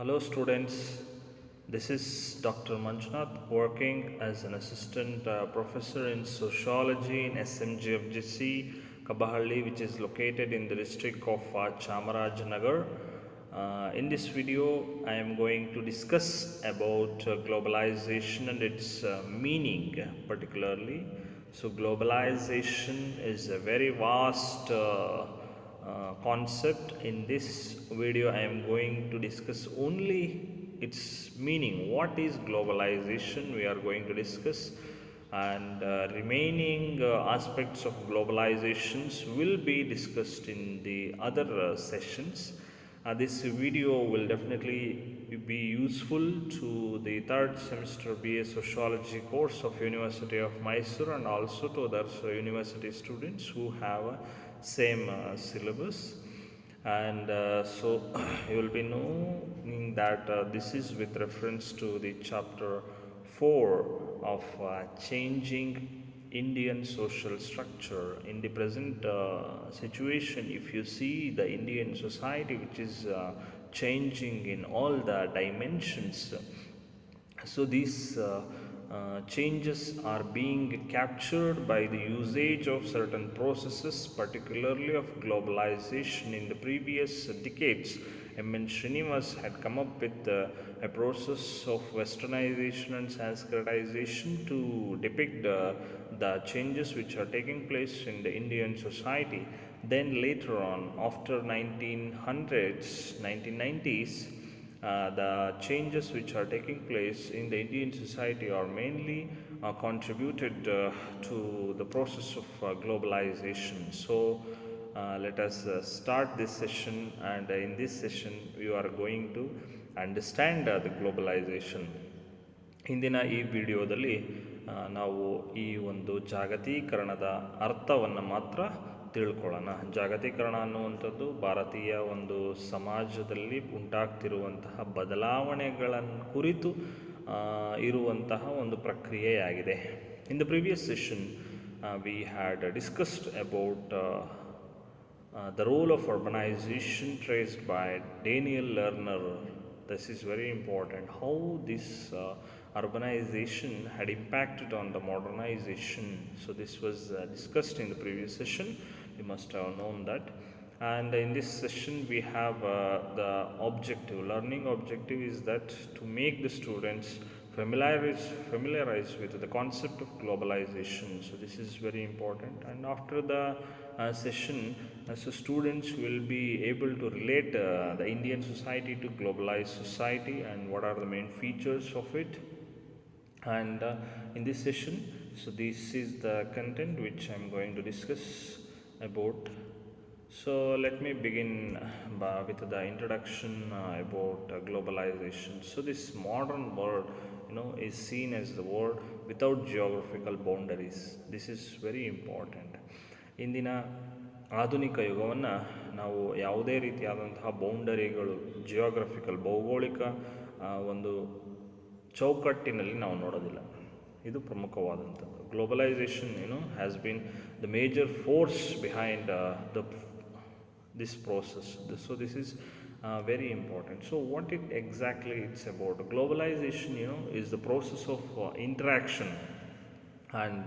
Hello students, this is Dr. Manjunath working as an assistant professor in sociology in SMGFGC Kabahalli, which is located in the district of Chamarajanagar. In this video I am going to discuss about globalization and its meaning particularly. So globalization is a very vast concept. In this video I am going to discuss only its meaning. What is globalization we are going to discuss, and remaining aspects of globalizations will be discussed in the other sessions. This video will definitely be useful to the third semester BA Sociology course of University of Mysore and also to other university students who have same syllabus. And so you will be knowing that this is with reference to the chapter 4 of changing Indian social structure. In the present situation, if you see the Indian society, which is changing in all the dimensions, so these changes are being captured by the usage of certain processes, particularly of globalization. In the previous decades, M.N. Srinivas had come up with a process of westernization and Sanskritization to depict the changes which are taking place in the Indian society. Then later on, after 1900s, 1990s, the changes which are taking place in the Indian society are mainly contributed to the process of globalization. So, let us start this session, and in this session, we are going to understand the globalization. ಹಿಂದಿನ ಈ ವಿಡಿಯೋದಲ್ಲಿ ನಾವು ಈ ಒಂದು ಜಾಗತೀಕರಣದ ಅರ್ಥವನ್ನು ಮಾತ್ರ ತಿಳ್ಕೊಳ್ಳೋಣ. ಜಾಗತೀಕರಣ ಅನ್ನುವಂಥದ್ದು ಭಾರತೀಯ ಒಂದು ಸಮಾಜದಲ್ಲಿ ಉಂಟಾಗ್ತಿರುವಂತಹ ಬದಲಾವಣೆಗಳನ್ನು ಕುರಿತು ಇರುವಂತಹ ಒಂದು ಪ್ರಕ್ರಿಯೆಯಾಗಿದೆ. In the previous session we had discussed about the role of urbanization traced by Daniel Lerner. This is very important. How this urbanization had impacted on the modernization. So this was discussed in the previous session. You must have known that. And in this session we have the objective. Learning objective is that to make the students familiarize with the concept of globalization. So this is very important. And after the session, so students will be able to relate the Indian society to globalized society and what are the main features of it. And in this session, so this is the content which I am going to discuss about. So let me begin with the introduction about globalization. So this modern world, is seen as the world without geographical boundaries. This is very important. ಇಂದಿನ ಆಧುನಿಕ ಯುಗವನ್ನು ನಾವು ಯಾವುದೇ ರೀತಿಯಾದಂತಹ ಬೌಂಡರಿಗಳು, geographical ಭೌಗೋಳಿಕ ಒಂದು ಚೌಕಟ್ಟಿನಲ್ಲಿ ನಾವು ನೋಡೋದಿಲ್ಲ. ಇದು ಪ್ರಮುಖವಾದಂಥದ್ದು. Globalisation has been the major force behind this process. So this is very important. So what it exactly it's about? Globalization is the process of interaction and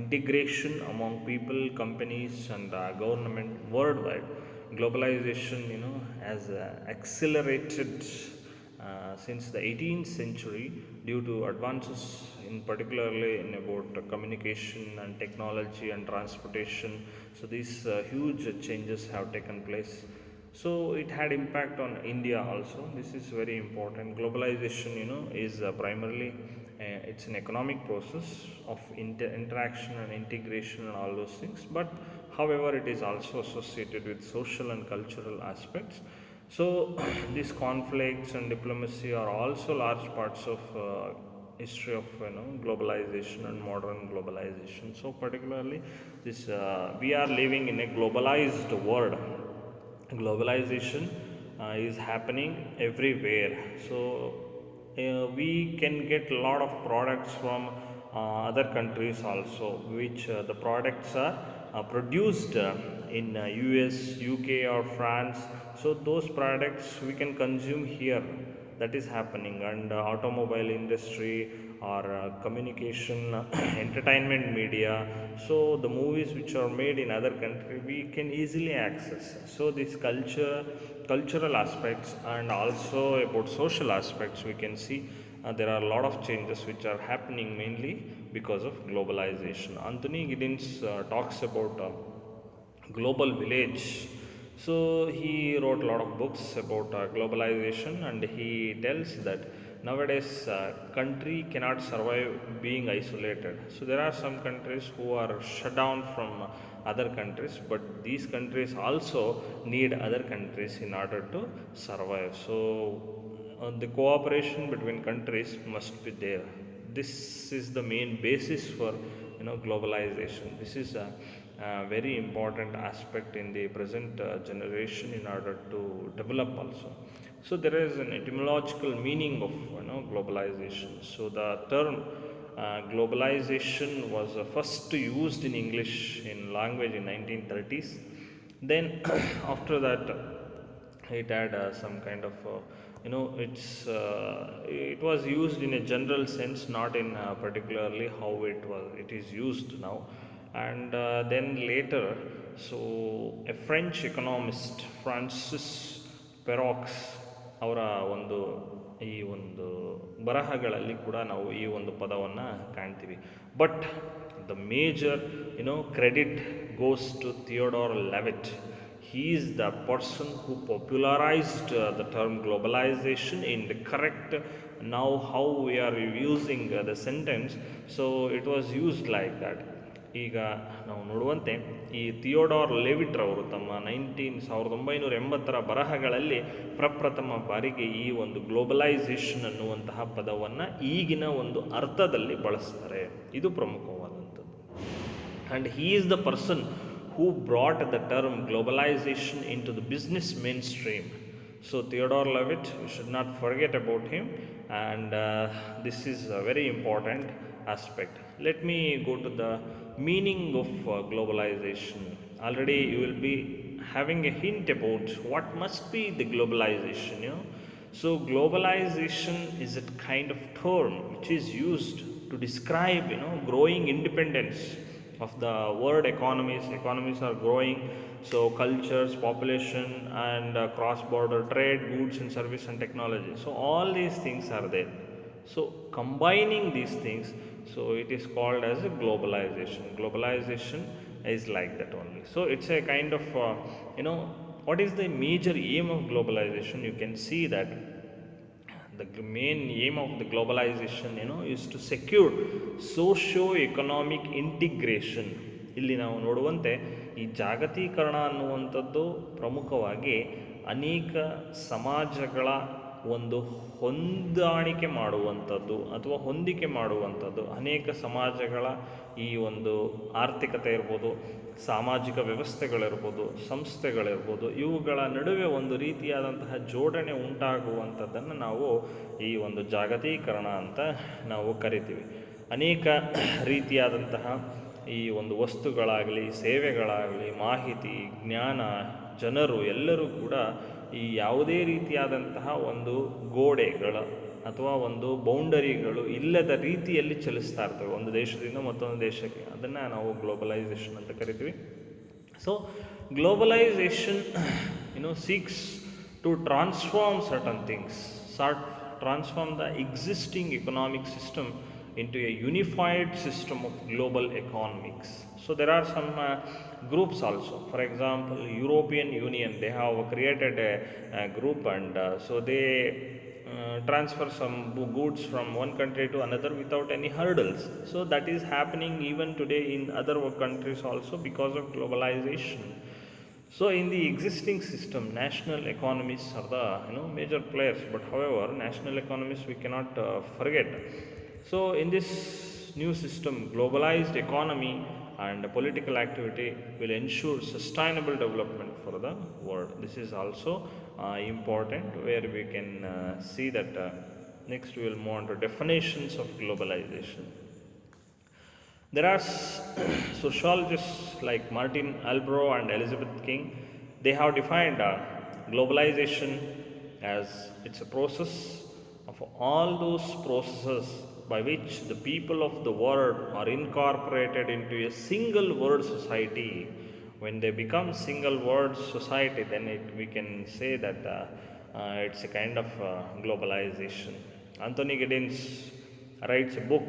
integration among people, companies and government worldwide. Globalization has accelerated since the 18th century due to advances in particularly in about communication and technology and transportation. So these huge changes have taken place. So it had impact on India also. This is very important. Globalization is primarily it's an economic process of interaction and integration and all those things, but however it is also associated with social and cultural aspects. So these conflicts and diplomacy are also large parts of history of globalization and modern globalization. So particularly this we are living in a globalized world. Globalization is happening everywhere. So we can get a lot of products from other countries also, which the products are produced in US, UK or France. So those products we can consume here, that is happening. And automobile industry or communication entertainment media, so the movies which are made in other country we can easily access. So this cultural aspects and also about social aspects we can see there are a lot of changes which are happening mainly because of globalization. Anthony Giddens talks about global village. So he wrote a lot of books about globalization, and he tells that nowadays country cannot survive being isolated. So there are some countries who are shut down from other countries, but these countries also need other countries in order to survive. So the cooperation between countries must be there. This is the main basis for globalization. This is a very important aspect in the present generation in order to develop also. So there is an etymological meaning of globalization. So the term globalization was first used in English in language in 1930s. Then after that it had some kind of it was used in a general sense, not in particularly how it is used now. And then later, so a French economist, Francis Perroux, ಅವರ ಈ ಒಂದು ಬರಹಗಳಲ್ಲಿ ಕೂಡ ನಾವು ಈ ಒಂದು ಪದವನ್ನು ಕಾಣ್ತೀವಿ. But the major credit goes to Theodore Levitt. He is the person who popularized the term globalization in the correct now how we are using the sentence. So it was used like that. ಈಗ ನಾವು ನೋಡುವಂತೆ ಈ ಥಿಯೋಡಾರ್ ಲೆವಿಟ್ರವರು ತಮ್ಮ 1980 ಬರಹಗಳಲ್ಲಿ ಪ್ರಪ್ರಥಮ ಬಾರಿಗೆ ಈ ಒಂದು globalisation ಅನ್ನುವಂತಹ ಪದವನ್ನು ಈಗಿನ ಒಂದು ಅರ್ಥದಲ್ಲಿ ಬಳಸ್ತಾರೆ. ಇದು ಪ್ರಮುಖವಾದಂಥದ್ದು. And he is the person who brought the term globalization into the business mainstream. So Theodore Levitt, you should not forget about him, and this is a very important aspect. Let me go to the meaning of globalization. Already you will be having a hint about what must be the globalization. So globalization is a kind of term which is used to describe growing independence of the world economies. Economies are growing, so cultures, population, and cross-border trade, goods and service and technology. So all these things are there. So combining these things, so it is called as a globalization. Globalization is like that only. So it's a kind of what is the major aim of globalization? You can see that the main aim of the globalization is to secure socio-economic integration. ಇಲ್ಲಿ ನಾವು ನೋಡುವಂತೆ ಈ ಜಾಗತೀಕರಣ ಅನ್ನುವಂಥದ್ದು ಪ್ರಮುಖವಾಗಿ ಅನೇಕ ಸಮಾಜಗಳ ಒಂದು ಹೊಂದಾಣಿಕೆ ಮಾಡುವಂಥದ್ದು ಅಥವಾ ಹೊಂದಿಕೆ ಮಾಡುವಂಥದ್ದು. ಅನೇಕ ಸಮಾಜಗಳ ಈ ಒಂದು ಆರ್ಥಿಕತೆ ಇರ್ಬೋದು, ಸಾಮಾಜಿಕ ವ್ಯವಸ್ಥೆಗಳಿರ್ಬೋದು, ಸಂಸ್ಥೆಗಳಿರ್ಬೋದು, ಇವುಗಳ ನಡುವೆ ಒಂದು ರೀತಿಯಾದಂತಹ ಜೋಡಣೆ ಉಂಟಾಗುವಂಥದ್ದನ್ನು ನಾವು ಈ ಒಂದು ಜಾಗತೀಕರಣ ಅಂತ ನಾವು ಕರಿತೀವಿ. ಅನೇಕ ರೀತಿಯಾದಂತಹ ಈ ಒಂದು ವಸ್ತುಗಳಾಗಲಿ, ಸೇವೆಗಳಾಗಲಿ, ಮಾಹಿತಿ, ಜ್ಞಾನ, ಜನರು ಎಲ್ಲರೂ ಕೂಡ ಈ ಯಾವುದೇ ರೀತಿಯಾದಂತಹ ಒಂದು ಗೋಡೆಗಳ ಅಥವಾ ಒಂದು ಬೌಂಡರಿಗಳು ಇಲ್ಲದ ರೀತಿಯಲ್ಲಿ ಚಲಿಸ್ತಾ ಇರ್ತವೆ ಒಂದು ದೇಶದಿಂದ ಮತ್ತೊಂದು ದೇಶಕ್ಕೆ. ಅದನ್ನು ನಾವು ಗ್ಲೋಬಲೈಸೇಷನ್ ಅಂತ ಕರಿತೀವಿ. So globalisation seeks to transform certain things, transform the existing economic system into a unified system of global economics. So there are some groups also. For example, European Union, they have created a group, and so they transfer some goods from one country to another without any hurdles. So that is happening even today in other countries also because of globalization. So in the existing system, national economies are the major players, but however national economies we cannot forget. So in this new system, globalized economy and political activity will ensure sustainable development for the world. This is also important, where we can see that next we will move on to definitions of globalization. There are sociologists like Martin Albro and Elizabeth King. They have defined globalization, as it's a process of all those processes by which the people of the world are incorporated into a single world society. When they become single world society, then we can say that it's a kind of globalization. Anthony Giddens writes a book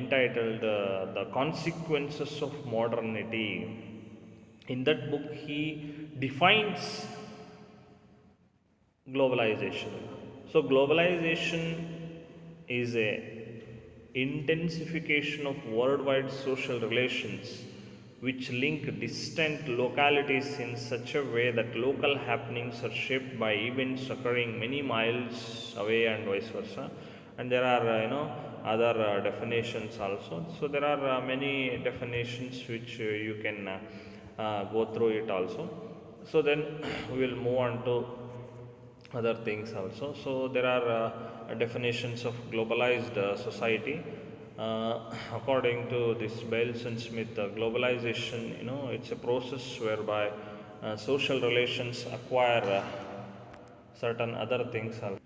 entitled The Consequences of Modernity. In that book, he defines globalization. So, globalization is a intensification of worldwide social relations which link distant localities in such a way that local happenings are shaped by events occurring many miles away and vice versa. And there are other definitions also. So there are many definitions which you can go through it also. So then we will move on to other things also. So there are definitions of globalized society. According to this Bales and Smith, globalization, it's a process whereby social relations acquire certain other things also.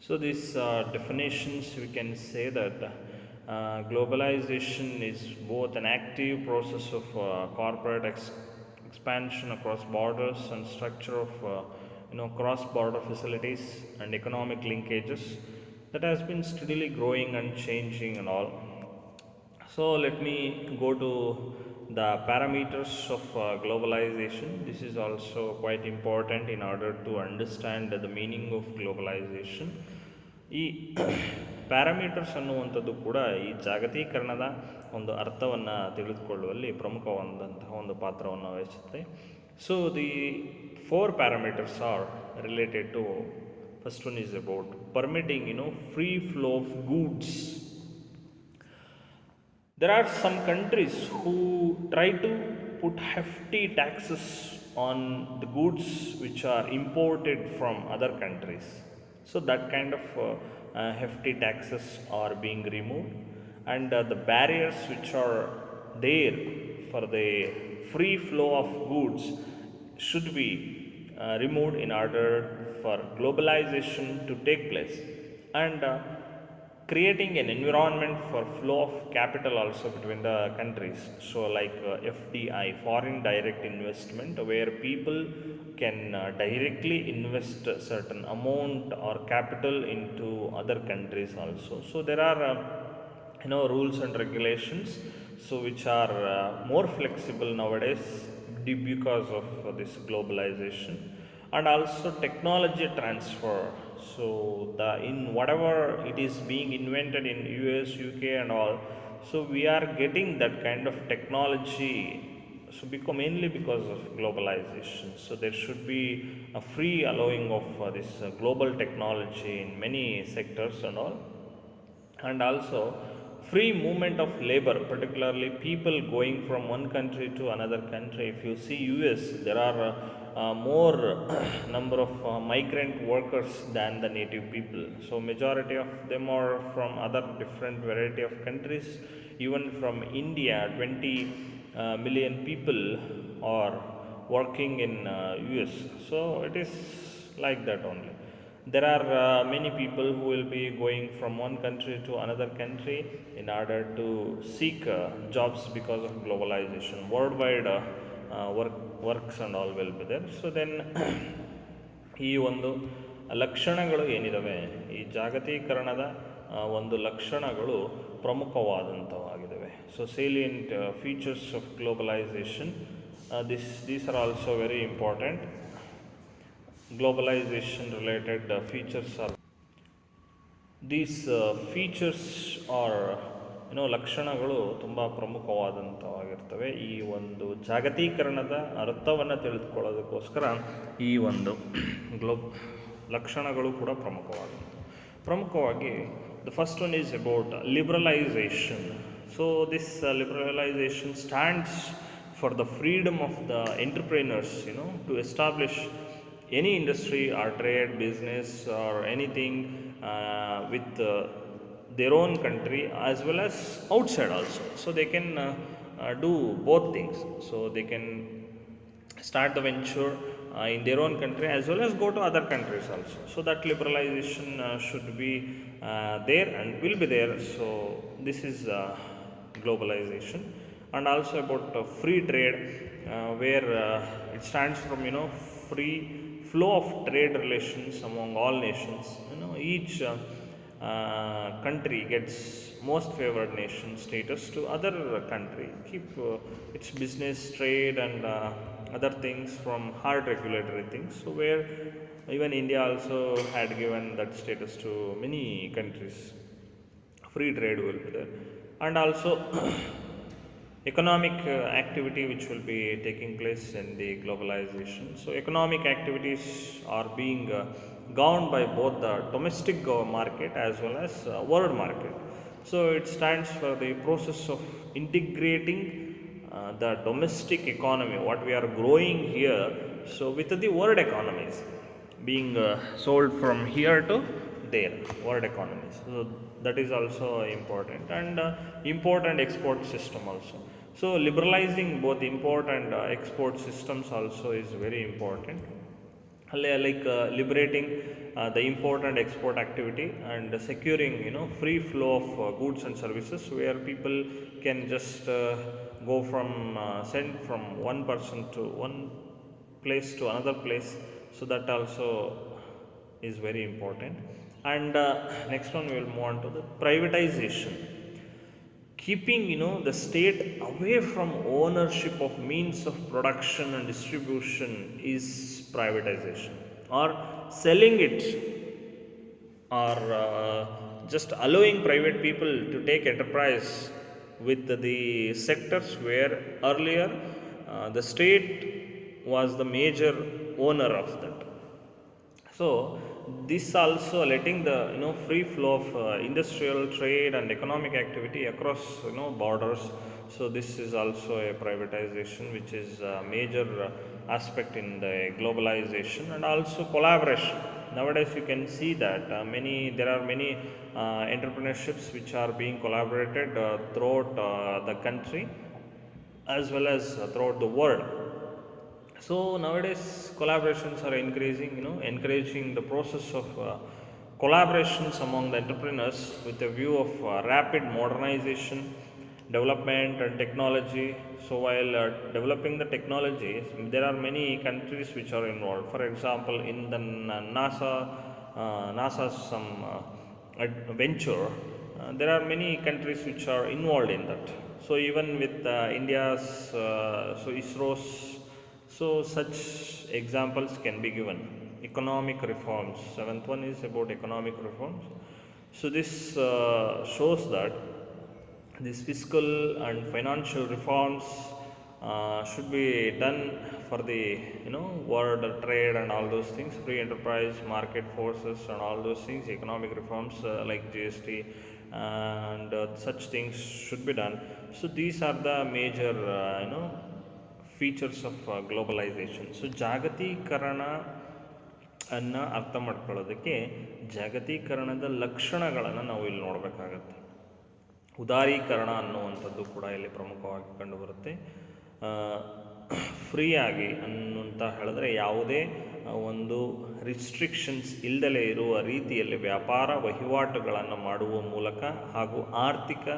So these definitions, we can say that globalization is both an active process of corporate expansion across borders and structure of cross-border facilities and economic linkages that has been steadily growing and changing and all. So let me go to the parameters of globalization. This is also quite important in order to understand the meaning of globalization. ಈ parameters ಅನ್ನುವಂಥದ್ದು ಕೂಡ ಈ ಜಾಗತೀಕರಣದ ಒಂದು ಅರ್ಥವನ್ನು ತಿಳಿದುಕೊಳ್ಳುವಲ್ಲಿ ಪ್ರಮುಖವಾದಂತಹ ಒಂದು ಪಾತ್ರವನ್ನು ವಹಿಸುತ್ತೆ. So the 4 parameters are related to, first one is about permitting free flow of goods. There are some countries who try to put hefty taxes on the goods which are imported from other countries. So that kind of hefty taxes are being removed, and the barriers which are there for the free flow of goods should be removed in order for globalization to take place, and creating an environment for flow of capital also between the countries. So like FDI, foreign direct investment, where people can directly invest a certain amount or capital into other countries also. So there are rules and regulations, so which are more flexible nowadays because of this globalization, and also technology transfer. So the in whatever it is being invented in US, UK and all, so we are getting that kind of technology, so mainly because of globalization. So there should be a free allowing of this global technology in many sectors and all, and also free movement of labor, particularly people going from one country to another country. If you see US, there are more number of migrant workers than the native people. So majority of them are from other different variety of countries. Even from India, 20 million people are working in US. So it is like that only. There are many people who will be going from one country to another country in order to seek jobs because of globalization. Worldwide works and all will be there. So then ಈ ಒಂದು ಲಕ್ಷಣಗಳು ಏನಿದಾವೆ, ಈ ಜಾಗತೀಕರಣದ ಒಂದು ಲಕ್ಷಣಗಳು ಪ್ರಮುಖವಾದಂಥವಾಗಿದ್ದಾವೆ. So salient features of globalisation, these are also very important. Globalization related features are these features are ಲಕ್ಷಣಗಳು ತುಂಬ ಪ್ರಮುಖವಾದಂಥವಾಗಿರ್ತವೆ. ಈ ಒಂದು ಜಾಗತೀಕರಣದ ಅರ್ಥವನ್ನು ತಿಳಿದುಕೊಳ್ಳೋದಕ್ಕೋಸ್ಕರ ಈ ಒಂದು ಲಕ್ಷಣಗಳು ಕೂಡ ಪ್ರಮುಖವಾಗಿ the first one is about liberalization. So this liberalization stands for the freedom of the entrepreneurs to establish any industry or trade, business or anything with their own country as well as outside also. So they can do both things. So they can start the venture in their own country as well as go to other countries also. So that liberalization should be there and will be there. So this is globalization. And also about free trade, where it stands from free flow of trade relations among all nations. Each country gets most favored nation status to other country, keep its business, trade, and other things from hard regulatory things. So where even India also had given that status to many countries. Free trade will be there. And also economic activity which will be taking place in the globalization. So economic activities are being governed by both the domestic market as well as world market. So it stands for the process of integrating the domestic economy, what we are growing here, so with the world economies being sold from here to there, world economies. So that is also important. And import and export system also. So liberalizing both import and export systems also is very important. Like liberating the import and export activity and securing free flow of goods and services, where people can just go from send from one person to one place to another place. So that also is very important. And next one we will move on to the privatization. Keeping the state away from ownership of means of production and distribution is privatization. Or selling it, or just allowing private people to take enterprise with the sectors where earlier the state was the major owner of that. So this also letting the free flow of industrial trade and economic activity across borders. So this is also a privatization, which is a major aspect in the globalization. And also collaboration. Nowadays you can see that there are many entrepreneurships which are being collaborated throughout the country as well as throughout the world. So nowadays collaborations are increasing, encouraging the process of collaborations among the entrepreneurs with a view of rapid modernization, development and technology. So while developing the technology, there are many countries which are involved. For example, in the NASA's some venture, there are many countries which are involved in that. So even with India's so ISRO's, so such examples can be given. Economic reforms. Seventh one is about economic reforms. So this shows that these fiscal and financial reforms should be done for the world trade and all those things, free enterprise, market forces and all those things. Economic reforms like GST and such things should be done. So these are the major features of globalization. So ಜಾಗತೀಕರಣ ಅನ್ನು ಅರ್ಥ ಮಾಡ್ಕೊಳ್ಳೋದಕ್ಕೆ ಜಾಗತೀಕರಣದ ಲಕ್ಷಣಗಳನ್ನು ನಾವು ಇಲ್ಲಿ ನೋಡಬೇಕಾಗತ್ತೆ. ಉದಾರೀಕರಣ ಅನ್ನುವಂಥದ್ದು ಕೂಡ ಇಲ್ಲಿ ಪ್ರಮುಖವಾಗಿ ಕಂಡುಬರುತ್ತೆ. ಫ್ರೀಯಾಗಿ ಅನ್ನುವಂತ ಹೇಳಿದ್ರೆ ಯಾವುದೇ ಒಂದು ರಿಸ್ಟ್ರಿಕ್ಷನ್ಸ್ ಇಲ್ಲದಲೇ ಇರುವ ರೀತಿಯಲ್ಲಿ ವ್ಯಾಪಾರ ವಹಿವಾಟುಗಳನ್ನು ಮಾಡುವ ಮೂಲಕ ಹಾಗೂ ಆರ್ಥಿಕ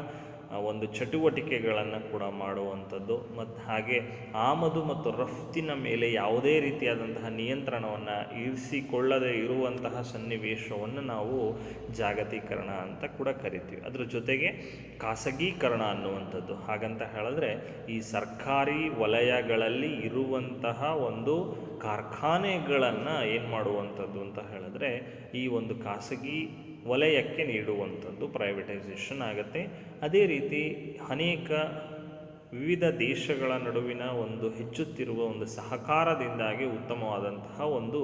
ಒಂದು ಚಟುವಟಿಕೆಗಳನ್ನು ಕೂಡ ಮಾಡುವಂಥದ್ದು. ಮತ್ತು ಹಾಗೆ ಆಮದು ಮತ್ತು ರಫ್ತಿನ ಮೇಲೆ ಯಾವುದೇ ರೀತಿಯಾದಂತಹ ನಿಯಂತ್ರಣವನ್ನು ಇರಿಸಿಕೊಳ್ಳದೇ ಇರುವಂತಹ ಸನ್ನಿವೇಶವನ್ನು ನಾವು ಜಾಗತೀಕರಣ ಅಂತ ಕೂಡ ಕರಿತೀವಿ. ಅದರ ಜೊತೆಗೆ ಖಾಸಗೀಕರಣ ಅನ್ನುವಂಥದ್ದು. ಹಾಗಂತ ಹೇಳಿದ್ರೆ ಈ ಸರ್ಕಾರಿ ವಲಯಗಳಲ್ಲಿ ಇರುವಂತಹ ಒಂದು ಕಾರ್ಖಾನೆಗಳನ್ನು ಏನು ಮಾಡುವಂಥದ್ದು ಅಂತ ಹೇಳಿದ್ರೆ ಈ ಒಂದು ಖಾಸಗಿ ವಲಯಕ್ಕೆ ನೀಡುವಂಥದ್ದು ಪ್ರೈವೇಟೈಸೇಷನ್ ಆಗುತ್ತೆ. ಅದೇ ರೀತಿ ಅನೇಕ ವಿವಿಧ ದೇಶಗಳ ನಡುವಿನ ಒಂದು ಹೆಚ್ಚುತ್ತಿರುವ ಒಂದು ಸಹಕಾರದಿಂದಾಗಿ ಉತ್ತಮವಾದಂತಹ ಒಂದು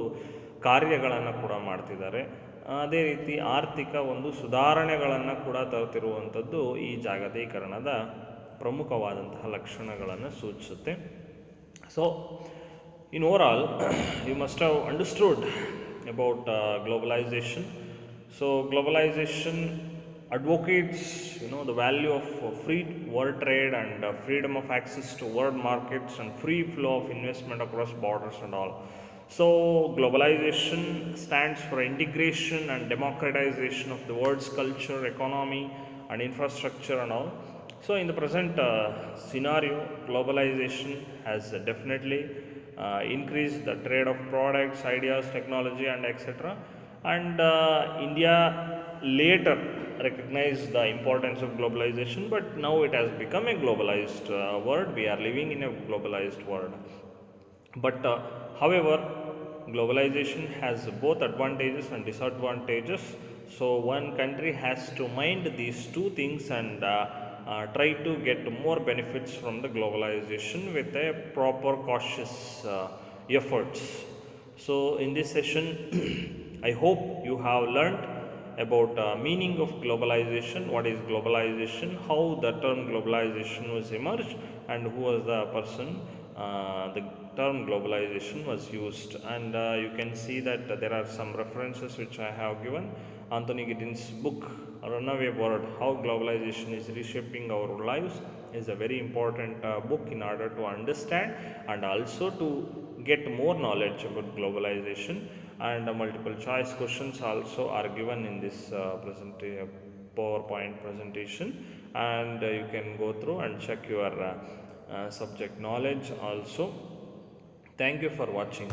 ಕಾರ್ಯಗಳನ್ನು ಕೂಡ ಮಾಡ್ತಿದ್ದಾರೆ. ಅದೇ ರೀತಿ ಆರ್ಥಿಕ ಒಂದು ಸುಧಾರಣೆಗಳನ್ನು ಕೂಡ ತರುತ್ತಿರುವಂಥದ್ದು ಈ ಜಾಗತೀಕರಣದ ಪ್ರಮುಖವಾದಂತಹ ಲಕ್ಷಣಗಳನ್ನು ಸೂಚಿಸುತ್ತೆ. So in overall you must have understood about globalization. So globalization advocates the value of free world trade and freedom of access to world markets and free flow of investment across borders and all. So globalization stands for integration and democratization of the world's culture, economy, and infrastructure and all. So in the present scenario, globalization has definitely increased the trade of products, ideas, technology, and etc. And India later recognized the importance of globalization, but now it has become a globalized world. We are living in a globalized world. But however, globalization has both advantages and disadvantages. So one country has to mind these two things and try to get more benefits from the globalization with a proper cautious efforts. So in this session, I hope you have learned about meaning of globalization, what is globalization, how the term globalization was emerged, and who was the person the term globalization was used. And you can see that there are some references which I have given. Anthony Giddens' book Runaway World: How Globalization is Reshaping Our Lives is a very important book in order to understand and also to get more knowledge about globalization. And multiple choice questions also are given in this PowerPoint presentation, and you can go through and check your subject knowledge also. Thank you for watching.